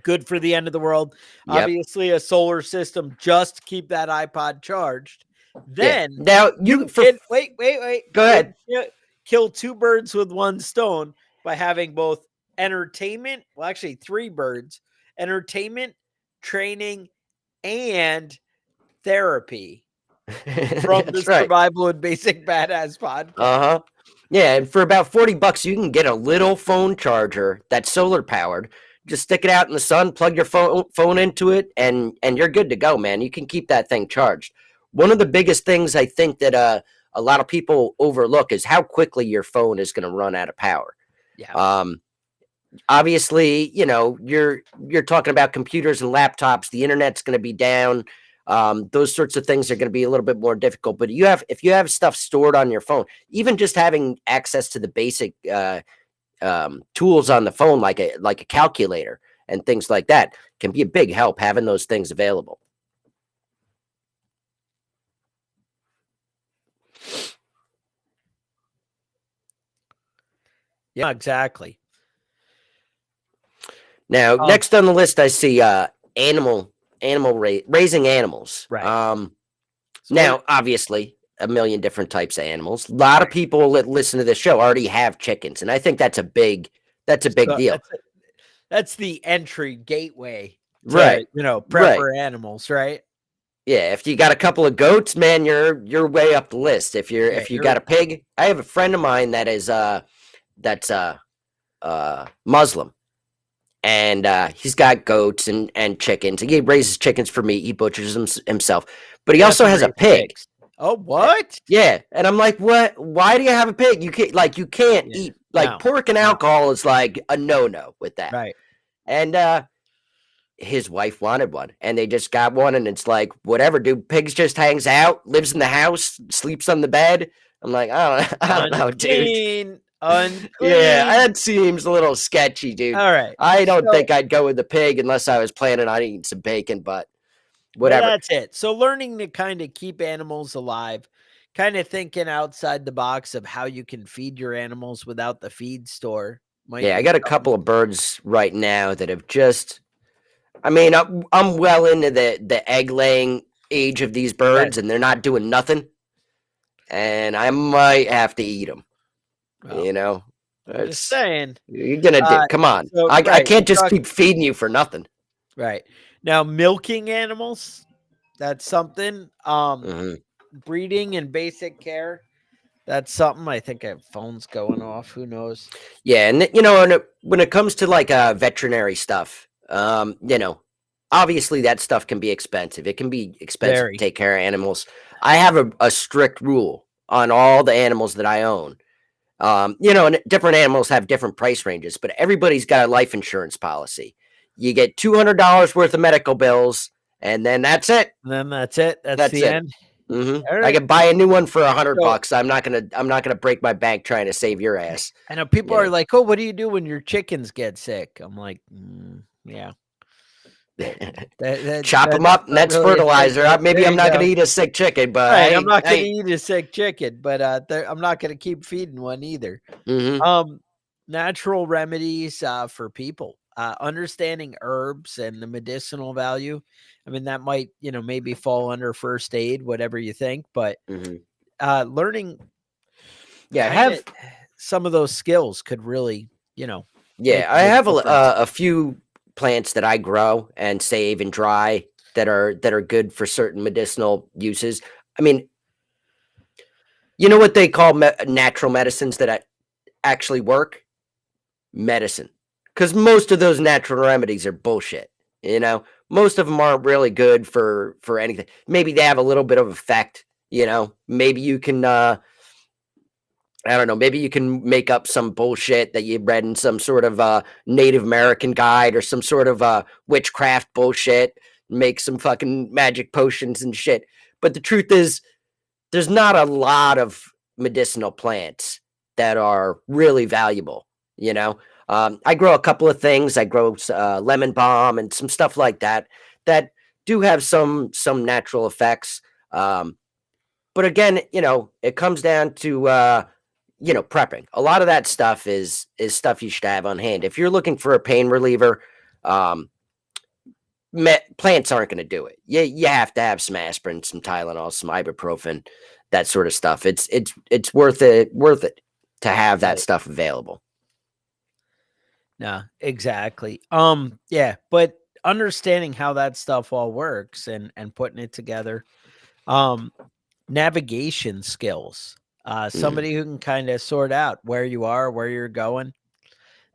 B: good for the end of the world.
C: Yep.
B: Obviously, a solar system just to keep that iPod charged.
C: Yeah.
B: Then
C: Now
B: you
C: you for
B: can wait.
C: go
B: You
C: ahead.
B: can kill two birds with one stone by having both entertainment, well, actually, three birds, entertainment, training, and therapy from the
C: That's right.
B: Survival and Basic Badass podcast.
C: Uh-huh. Yeah, and for about $40 you can get a little phone charger that's solar powered. Just stick it out in the sun, plug your phone into it, and you're good to go, man. You can keep that thing charged. One of the biggest things I think that a lot of people overlook is how quickly your phone is going to run out of power.
B: Yeah.
C: Um, Obviously, you're talking about computers and laptops. The internet's going to be down. Those sorts of things are going to be a little bit more difficult. But if you have stuff stored on your phone, even just having access to the basic tools on the phone, like a calculator and things like that, can be a big help having those things available.
B: Yeah, exactly.
C: Now,
B: Um,
C: next on the list, I see raising animals.
B: right. So
C: Now, obviously, a million different types of animals. A lot of
B: right.
C: people that listen to this show already have chickens, and I think that's a big
B: So
C: deal.
B: that's the entry gateway
C: Right.
B: to,
C: Right.
B: prepper animals, right?
C: Yeah, if you got a couple of goats, man, you're way up the list. If you're
B: Yeah,
C: if you got a pig, I have a friend of mine that's Muslim, and he's got goats and chickens. He raises chickens for meat. He butchers them himself, but he
B: he
C: also
B: doesn't
C: has a
B: raise
C: pig.
B: pigs. Oh, what?
C: Yeah, and I'm like, what? Why do you have a pig? You can't
B: Yeah.
C: eat like
B: No.
C: pork and
B: No.
C: alcohol is like a no with that.
B: Right.
C: And his wife wanted one, and they just got one, and it's like whatever, dude. Pigs just hangs out, lives in the house, sleeps on the bed. I'm like, I don't, I don't know, dude.
B: Unclean.
C: Yeah,
B: Unclean.
C: that seems a little sketchy, dude.
B: All right.
C: I don't
B: So,
C: think I'd go with the pig unless I was planning on eating some bacon, but
B: well,
C: whatever.
B: that's it. So learning to kind of keep animals alive, kind of thinking outside the box of how you can feed your animals without the feed store might
C: Yeah, I
B: be
C: got a
B: something.
C: couple of birds right now that have just I mean, I'm well into the egg laying age of these birds, and they're not doing nothing. And I might have to eat them.
B: Well,
C: You know,
B: I'm just
C: it's
B: saying.
C: you're gonna do. Come on,
B: So
C: I
B: right,
C: can't just
B: Chuck,
C: keep feeding you for nothing.
B: right now, milking animals. That's something.
C: Hmm.
B: Breeding and basic care. That's something. I think I have phones going off. Who knows?
C: Yeah, and you know, when it comes to like veterinary stuff, you know, obviously that stuff can be expensive. It can be expensive to
B: Very.
C: take care of animals. I have a strict rule on all the animals that I own. You know, and different animals have different price ranges, but everybody's got a life insurance policy. You get $200 worth of medical bills, and then that's it.
B: And then that's it. That's
C: That's
B: the
C: it.
B: end. All
C: I
B: right.
C: can buy a new one for
B: So
C: $100. I'm not gonna break my bank trying to save your ass.
B: I know people
C: You
B: are
C: know.
B: like, "Oh, what do you do when your chickens get sick?" I'm like, yeah,
C: Chop them
B: that's
C: up, and
B: not
C: that's
B: really a thing.
C: fertilizer. Maybe
B: There
C: I'm
B: you
C: not going
B: go.
C: to eat a sick chicken, but
B: Right. I'm not going to
C: I.
B: eat a sick chicken, but I'm not going to keep feeding one either.
C: Hmm.
B: Um, Natural remedies for people, understanding herbs and the medicinal value. I mean, that might maybe fall under first aid, whatever you think, but
C: Hmm.
B: learning
C: Yeah, I
B: kind of
C: have.
B: some of those skills could really
C: Yeah,
B: make a
C: I
B: big
C: have
B: difference.
C: a few plants that I grow and save and dry that are good for certain medicinal uses. I mean, you know what they call natural medicines that actually work? Medicine, because most of those natural remedies are bullshit. You know, most of them aren't really good for anything. Maybe they have a little bit of effect. You know, maybe you can I don't know, maybe you can make up some bullshit that you read in some sort of Native American guide or some sort of witchcraft bullshit, make some fucking magic potions and shit. But the truth is, there's not a lot of medicinal plants that are really valuable. You know, I grow a couple of things. I grow lemon balm and some stuff like that that do have some natural effects. Um, but again, you know, it comes down to you know, prepping. A lot of that stuff is stuff you should have on hand. If you're looking for a pain reliever, um, plants aren't going to do it. You have to have some aspirin, some Tylenol, some ibuprofen, that sort of stuff. It's worth it to have that
B: Right.
C: stuff available.
B: No, exactly. Yeah, but understanding how that stuff all works and putting it together. Um, Navigation skills.
C: Mhm.
B: Somebody who can kind of sort out where you are, where you're going.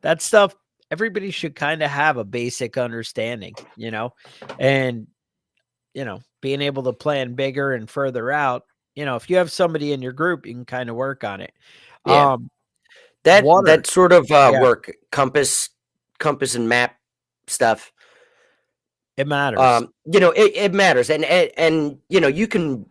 B: That stuff everybody should kind of have a basic understanding. And being able to plan bigger and further out. If you have somebody in your group, you can kind of work on it.
C: Yeah,
B: Um,
C: that
B: Water.
C: sort of
B: Yeah,
C: work, compass and map stuff.
B: it matters.
C: You know, it matters, and you know, you can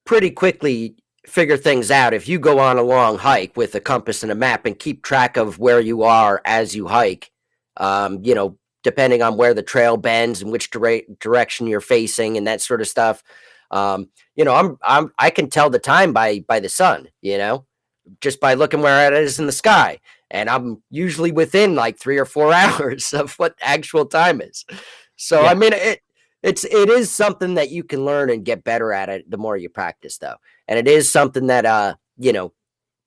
C: pretty quickly figure things out if you go on a long hike with a compass and a map and keep track of where you are as you hike. You know, depending on where the trail bends and which direction you're facing and that sort of stuff. You know, I can tell the time by the sun. You know, just by looking where it is in the sky, and I'm usually within like 3 or 4 hours of what actual time is. So I
B: Yeah,
C: mean, it is something that you can learn and get better at it the more you practice, though, and it is something that you know,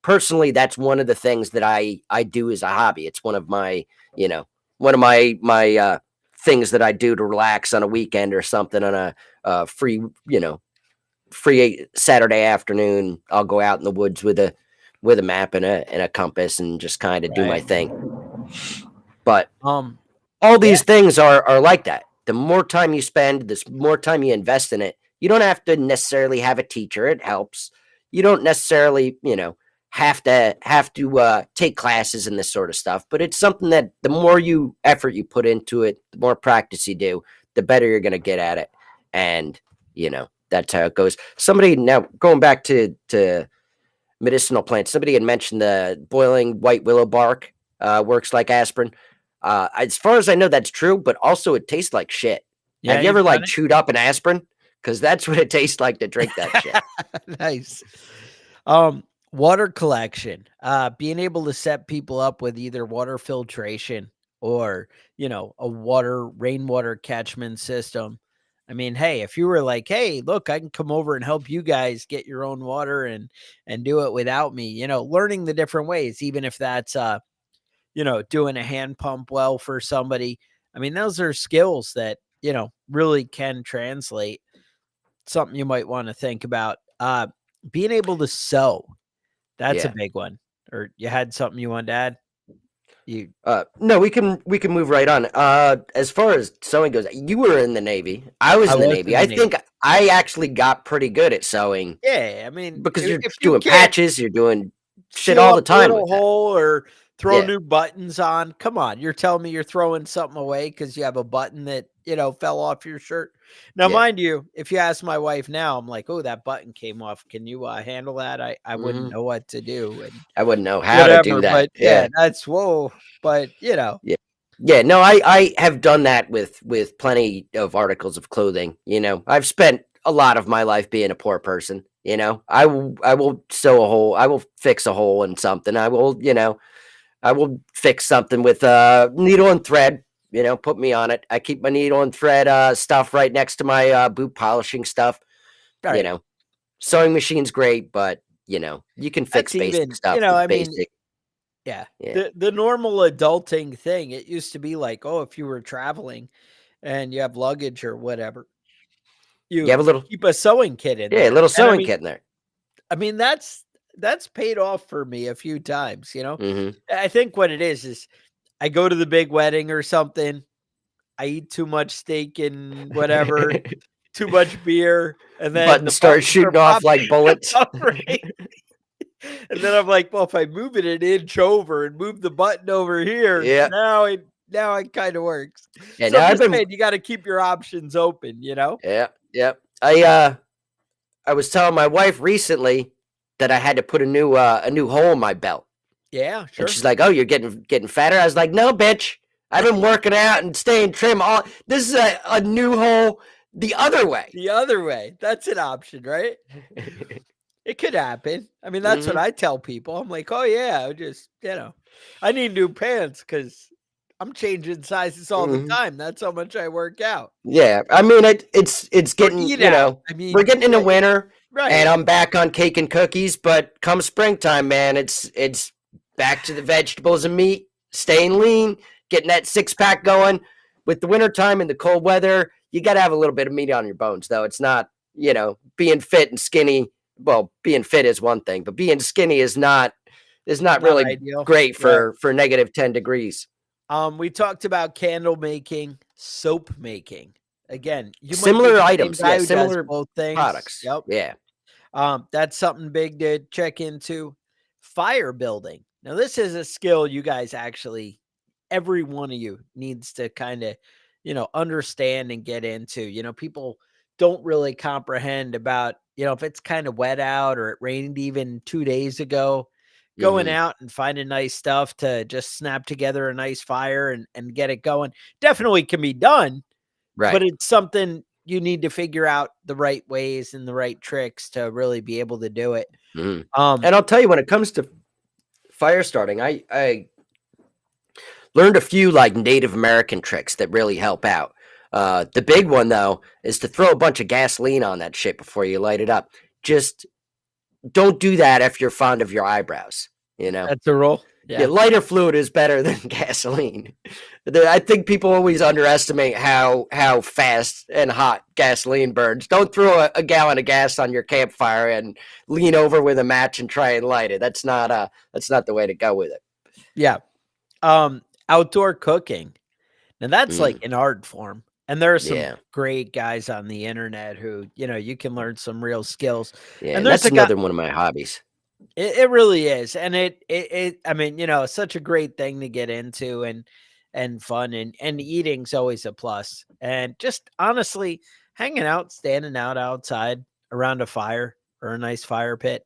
C: personally, that's one of the things that I do as a hobby. It's one of my, you know, one of my things that I do to relax on a weekend or something on a free, you know, free Saturday afternoon. I'll go out in the woods with a map and a compass and just kind of do my
B: right.
C: thing. But
B: Um,
C: all
B: yeah,
C: these things are like that. The more time you spend, the more time you invest in it. You don't have to necessarily have a teacher. It helps. You don't necessarily, you know, have to take classes and this sort of stuff. But it's something that the more you effort you put into it, the more practice you do, the better you're going to get at it. And you know, that's how it goes. Somebody, now going back to medicinal plants, somebody had mentioned the boiling white willow bark works like aspirin. As far as I know, that's true, but also it tastes like shit.
B: yeah,
C: Have you
B: you've
C: ever
B: done
C: like
B: it.
C: chewed up an aspirin? Because that's what it tastes like to drink that shit.
B: Nice. Water collection. Being able to set people up with either water filtration or, a rainwater catchment system. I mean, hey, if you were like, hey, look, I can come over and help you guys get your own water and do it without me, learning the different ways, even if that's doing a hand pump well for somebody. I mean, those are skills that, really can translate. Something you might want to think about. Being able to sew, that's a
C: Yeah.
B: big one. Or you had something you wanted to add? You
C: No, we can move right on. As far as sewing goes, you were in the Navy. I was
B: I
C: in the
B: was
C: Navy.
B: in the
C: I
B: Navy.
C: think I actually got pretty good at sewing
B: Yeah, I mean,
C: because you're
B: if you
C: doing
B: can't
C: patches, you're doing shit
B: seal
C: all
B: up
C: the
B: a
C: time
B: little
C: with that.
B: hole or throw
C: Yeah.
B: new buttons on, come on, you're telling me you're throwing something away because you have a button that, fell off your shirt? Now,
C: Yeah.
B: mind you, if you ask my wife now, I'm like, "Oh, that button came off. Can you, handle that?" I wouldn't
C: Hmm.
B: know what to do and
C: I wouldn't know how to do
B: whatever,
C: that.
B: but
C: Yeah.
B: yeah, that's whoa, but,
C: Yeah. Yeah, no, I have done that with plenty of articles of clothing. I've spent a lot of my life being a poor person. I will sew a hole. I will fix a hole in something. I will fix something with needle and thread. Put me on it. I keep my needle and thread stuff right next to my boot polishing stuff. You
B: right.
C: know, Sewing machine's great, but you can fix
B: That's
C: basic
B: even,
C: stuff
B: I
C: with
B: mean,
C: basic.
B: yeah,
C: Yeah,
B: the normal adulting thing, it used to be like, oh, if you were traveling and you have luggage or whatever,
C: you have
B: you
C: a little
B: keep a sewing kit in
C: yeah, a
B: there,
C: little
B: and
C: sewing kit in there.
B: that's paid off for me a few times.
C: Hmm.
B: I think what it is I go to the big wedding or something, I eat too much steak and whatever, too much beer, and then the
C: Buttons start
B: buttons are
C: shooting off
B: popping
C: like bullets.
B: off, right? And then I'm like, "Well, if I move it an inch over and move the button over here,
C: Yeah,
B: now it kinda works."
C: yeah.
B: So
C: Now
B: I'm
C: I've
B: just
C: been
B: saying you gotta keep your options open?
C: yeah, yeah. I was telling my wife recently that I had to put a new hole in my belt,
B: Yeah,
C: and
B: sure.
C: she's like, "Oh, you're getting fatter." I was like, "No, bitch. I've been working out and staying trim. All this is a new hole the other way."
B: The other way, that's an option, right? It could happen. I mean, that's what
C: Hmm.
B: I tell people. I'm like, "Oh, yeah, I just, I need new pants because 'cause I'm changing sizes all the
C: Hmm.
B: time. That's how much I work out."
C: Yeah, I mean, it's
B: Or
C: getting
B: eat out. I
C: we're
B: mean,
C: getting into
B: yeah,
C: winter, and
B: right.
C: I'm back on cake and cookies. But come springtime, man, it's back to the vegetables and meat, staying lean, getting that six-pack going. With the wintertime and the cold weather, you got to have a little bit of meat on your bones, though. It's not being fit and skinny. Well, being fit is one thing, but being skinny is not
B: Not
C: really
B: ideal.
C: great
B: Right.
C: for -10 degrees.
B: We talked about candle making, soap making. Again, you might be
C: Similar
B: the same
C: items,
B: guy
C: yeah,
B: who does
C: similar
B: both things.
C: products,
B: Yep.
C: yeah.
B: That's something big to check into. Fire building. Now, this is a skill you guys actually, every one of you needs to kind of, understand and get into. People don't really comprehend about, if it's kind of wet out or it rained even 2 days ago, going
C: Mhm.
B: out and finding nice stuff to just snap together a nice fire and get it going definitely can be done, but
C: Right.
B: it's something you need to figure out the right ways and the right tricks to really be able to do it.
C: Mhm.
B: Um,
C: And I'll tell you, when it comes to fire starting, I learned a few, like, Native American tricks that really help out. The big one, though, is to throw a bunch of gasoline on that shit before you light it up. Just don't do that if you're fond of your eyebrows, you know?
B: that's a rule.
C: Yeah,
B: Yeah.
C: lighter fluid is better than gasoline. I think people always underestimate how fast and hot gasoline burns. Don't throw a gallon of gas on your campfire and lean over with a match and try and light it. That's not the way to go with it.
B: Yeah. Outdoor cooking. Now that's like
C: Mm,
B: an art form. And there are some
C: yeah,
B: great guys on the internet who, you can learn some real skills.
C: yeah,
B: And
C: and
B: there's
C: that's
B: a guy,
C: another one of my hobbies.
B: it really is. And I mean, it's such a great thing to get into and fun and eating's always a plus. And just honestly, hanging out, standing out outside around a fire or a nice fire pit,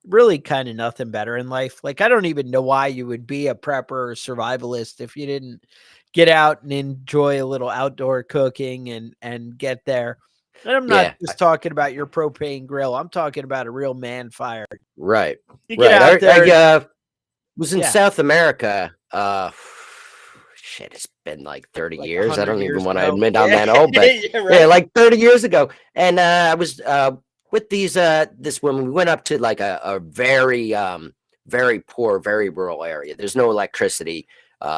B: really kind of nothing better in life. Like, I don't even know why you would be a prepper or survivalist if you didn't get out and enjoy a little outdoor cooking and get there. And I'm not
C: Yeah,
B: just talking about your propane grill. I'm talking about a real man fire.
C: right,
B: You get
C: right.
B: out
C: I
B: there.
C: was in
B: Yeah.
C: South America. shit, it's been like 30
B: like
C: years. I
B: 100
C: don't even
B: years
C: want to
B: ago.
C: admit I'm
B: Yeah,
C: that old, but
B: yeah,
C: yeah,
B: right.
C: like 30 years ago. And I was with this woman. We went up to like a very very poor, very rural area. There's no electricity.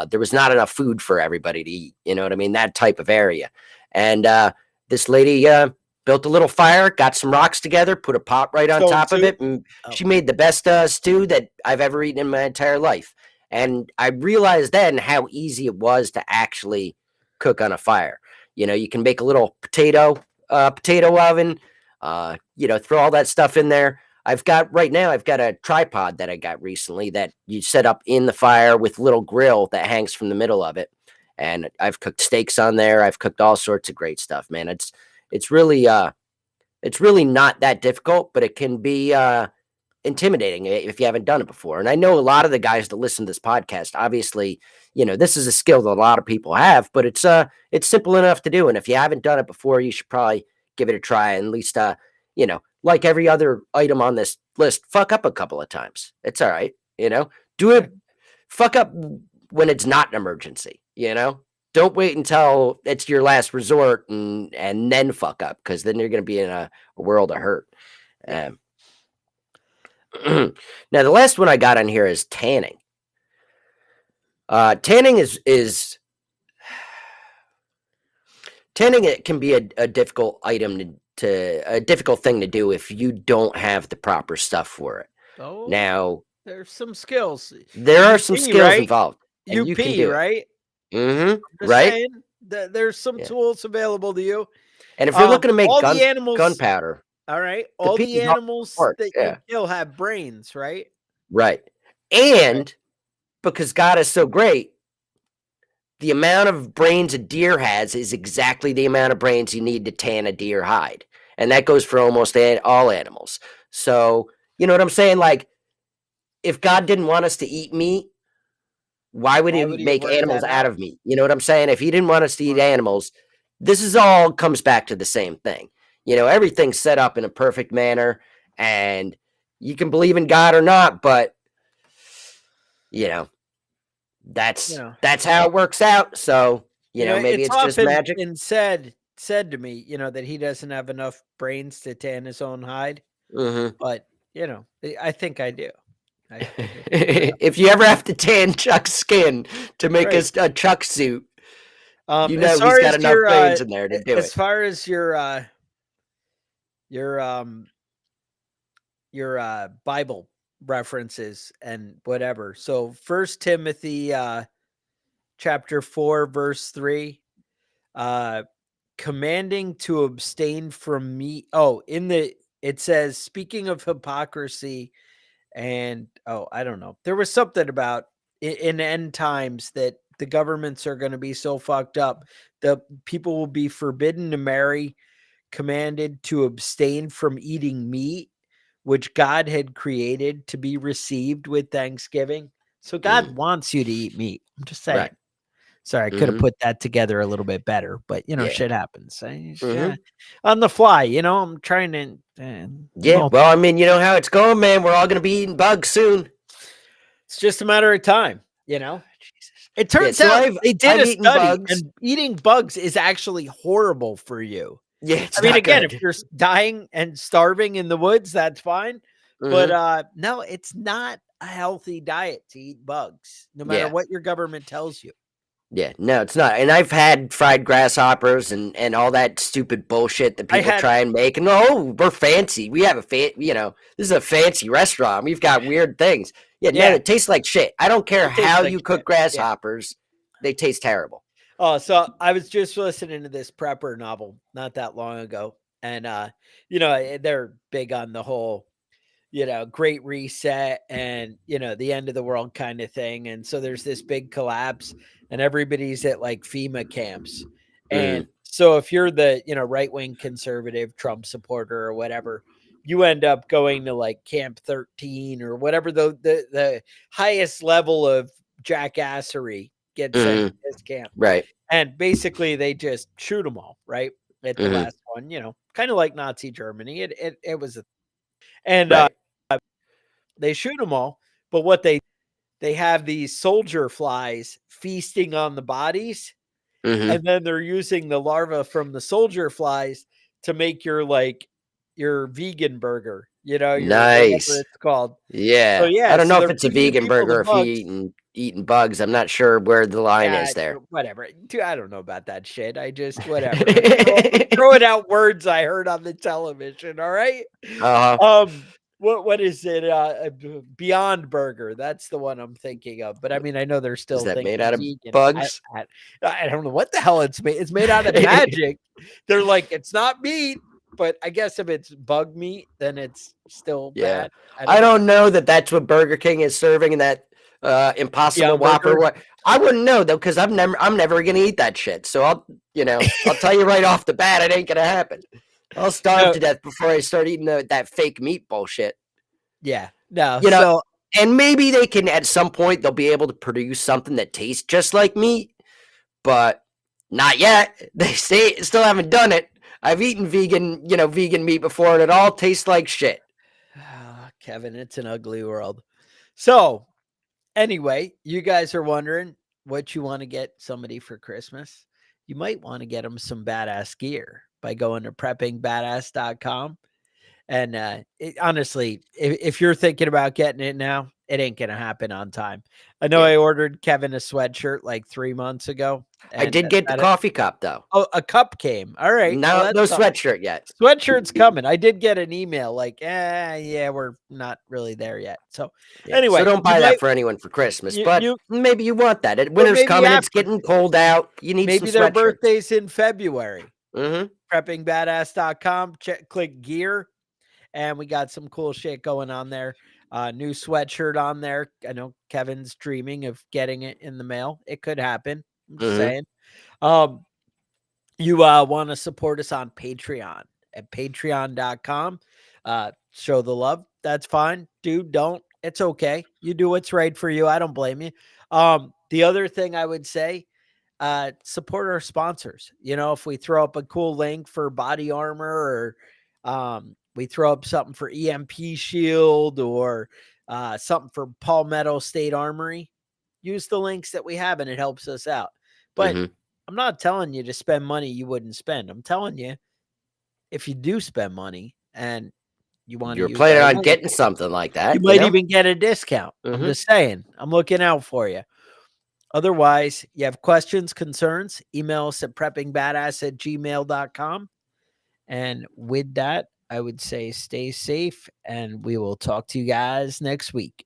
C: There was not enough food for everybody to eat. You know what I mean? That type of area. And this lady built a little fire, got some rocks together, put a pot right on
B: Stone
C: top of
B: soup.
C: it, and
B: Oh,
C: she made the best stew that I've ever eaten in my entire life. And I realized then how easy it was to actually cook on a fire. You know, you can make a little potato oven, throw all that stuff in there. I've got a tripod that I got recently that you set up in the fire with little grill that hangs from the middle of it. And I've cooked steaks on there. I've cooked all sorts of great stuff, man. It's really it's really not that difficult, but it can be intimidating if you haven't done it before. And I know a lot of the guys that listen to this podcast, obviously, this is a skill that a lot of people have, but it's simple enough to do. And if you haven't done it before, you should probably give it a try. And at least like every other item on this list, fuck up a couple of times. It's all right, Do
B: yeah.
C: it, fuck up when it's not an emergency. Don't wait until it's your last resort and then fuck up, because then you're going to be in a world of hurt.
B: Yeah.
C: Um, Now, the last one I got on here is tanning. Tanning is tanning. It can be a difficult item to a difficult thing to do if you don't have the proper stuff for it.
B: Oh,
C: Now,
B: there's some skills.
C: there are some
B: UP,
C: skills
B: right?
C: involved, and you can
B: UP,
C: do it.
B: right? Just
C: Right?
B: saying that there's some
C: Yeah.
B: tools available to you.
C: And if you're looking to make
B: All the animals,
C: gunpowder,
B: all right.
C: the
B: All
C: P
B: the
C: is all
B: animals
C: work.
B: that you
C: Yeah.
B: kill have brains, right?
C: Right.
B: Right.
C: And because God is so great, the amount of brains a deer has is exactly the amount of brains you need to tan a deer hide. And that goes for almost all animals. So, you know what I'm saying? Like, if God didn't want us to eat meat, why would
B: Why
C: he
B: would he
C: make
B: work
C: animals
B: that
C: out
B: out?
C: of meat? You know what I'm saying? If he didn't want us to eat
B: Right.
C: animals, this is all comes back to the same thing. Everything's set up in a perfect manner, and you can believe in God or not, but you know,
B: You know,
C: that's how it works out. So, maybe
B: it's
C: it's just
B: often
C: magic.
B: been said to me, that he doesn't have enough brains to tan his own hide.
C: Mhm.
B: But I think I do. I think I figured it out.
C: If you ever have to tan Chuck's skin to make
B: Right.
C: a Chuck suit,
B: As
C: he's
B: far
C: got
B: as
C: enough brains in there to do
B: as
C: it.
B: far as your Bible references and whatever. So First Timothy chapter 4 verse 3, uh commanding to abstain from meat. Oh, it says, speaking of hypocrisy, and I don't know. There was something about in end times that the governments are going to be so fucked up. The people will be forbidden to marry, commanded to abstain from eating meat, which God had created to be received with thanksgiving. So God
C: Mm,
B: wants you to eat meat. I'm just saying.
C: right.
B: Sorry, I could have
C: Mhm.
B: put that together a little bit better, but
C: Yeah.
B: shit happens.
C: Mhm.
B: On the fly, I'm trying to,
C: Yeah. Well, I mean, you know how it's going, man. We're all gonna be eating bugs soon.
B: it's just a matter of time.
C: Jesus.
B: It
C: Yeah.
B: turns
C: So
B: out
C: I've
B: they did
C: I've
B: a
C: eaten
B: study,
C: bugs.
B: and eating bugs is actually horrible for you.
C: Yeah,
B: I
C: it's
B: mean,
C: not
B: again, if
C: good.
B: you're dying and starving in the woods, that's fine. But
C: Mhm.
B: no, it's not a healthy diet to eat bugs, no matter
C: Yeah.
B: what your government tells you.
C: Yeah, no, it's not. And I've had fried grasshoppers and all that stupid bullshit that
B: I
C: people
B: had
C: try and make. And we're fancy. We have this is a fancy restaurant. We've got weird things. Yeah, no,
B: yeah,
C: it tastes like shit. I don't care
B: it tastes
C: how
B: like
C: you cook
B: shit. Yeah.
C: grasshoppers; they taste terrible.
B: Oh, so I was just listening to this prepper novel not that long ago, and they're big on the whole great reset and the end of the world kind of thing. And so there's this big collapse, and everybody's at like FEMA camps. And
C: Mm,
B: so if you're the right-wing conservative Trump supporter or whatever, you end up going to like Camp 13 or whatever the highest level of jackassery gets sent to
C: mm,
B: this camp.
C: right.
B: And basically they just shoot them all right at the
C: Mm,
B: last one, kind of like Nazi Germany. It was and
C: right.
B: they shoot them all, but what they they have these soldier flies feasting on the bodies,
C: Mhm.
B: and then they're using the larva from the soldier flies to make your vegan burger, your whatever
C: Nice.
B: it's called. So,
C: Yeah. I
B: yeah,
C: don't
B: so
C: know if
B: they're
C: it's a
B: feeding
C: vegan
B: people the
C: burger if
B: bugs.
C: you eating bugs. I'm not sure where the line
B: Yeah,
C: is there.
B: whatever. Dude, I don't know about that shit. I just whatever. I'm throwing out words I heard on the television, all right?
C: Uh-huh.
B: What is it? Beyond Burger. That's the one I'm thinking of. But I mean, I know they're
C: Is
B: still
C: that made
B: thinking
C: out of
B: vegan.
C: bugs?
B: I don't know what the hell it's made. It's made out of magic. They're like, it's not meat, but I guess if it's bug meat, then it's still
C: Yeah.
B: bad. I don't
C: I
B: know.
C: don't know that that's what Burger King is serving in that Impossible
B: Beyond
C: Whopper.
B: Burger.
C: What I wouldn't know though, because I'm never gonna eat that shit. So I'll tell you right off the bat, it ain't gonna happen. I'll starve
B: No,
C: to death before I start eating that fake meat bullshit.
B: yeah, no.
C: You know,
B: So
C: and maybe they can at some point they'll be able to produce something that tastes just like meat, but not yet. They still haven't done it. I've eaten vegan meat before, and it all tastes like shit.
B: Kevin, it's an ugly world. So anyway, you guys are wondering what you want to get somebody for Christmas. You might want to get them some badass gear by going to preppingbadass.com. And honestly, if you're thinking about getting it now, it ain't going to happen on time. I know
C: Yeah.
B: I ordered Kevin a sweatshirt like 3 months ago.
C: I
B: And
C: did get the coffee cup though.
B: a cup came. All right. Well,
C: No,
B: that's
C: no
B: something.
C: sweatshirt yet.
B: Sweatshirt's coming. I did get an email like, yeah, we're not really there yet. So
C: Yeah. So
B: anyway,
C: don't
B: you
C: buy
B: might
C: that for anyone for Christmas,
B: you
C: but
B: you
C: maybe you want that.
B: or
C: Winter's
B: maybe
C: coming. It's
B: after
C: getting cold out. You need some
B: maybe their
C: sweatshirts.
B: birthday's in February.
C: Mm-hmm.
B: Preppingbadass.com. Click gear, and we got some cool shit going on there. New sweatshirt on there. I know Kevin's dreaming of getting it in the mail. It could happen. I'm just
C: Mm-hmm.
B: saying. Um, you want to support us on Patreon at patreon.com. Show the love. That's fine. Dude, don't. It's okay. You do what's right for you. I don't blame you. The other thing I would say, support our sponsors. If we throw up a cool link for body armor, or we throw up something for EMP shield, or something for Palmetto State Armory, use the links that we have and it helps us out. But
C: Mm-hmm.
B: I'm not telling you to spend money you wouldn't spend. I'm telling you, if you do spend money and you want to
C: You're
B: use
C: planning
B: our
C: on
B: link,
C: getting something like
B: you
C: that,
B: might even get a discount. I'm
C: Mm-hmm.
B: just saying, I'm looking out for you. Otherwise, you have questions, concerns, email us at preppingbadass@gmail.com. And with that, I would say stay safe, and we will talk to you guys next week.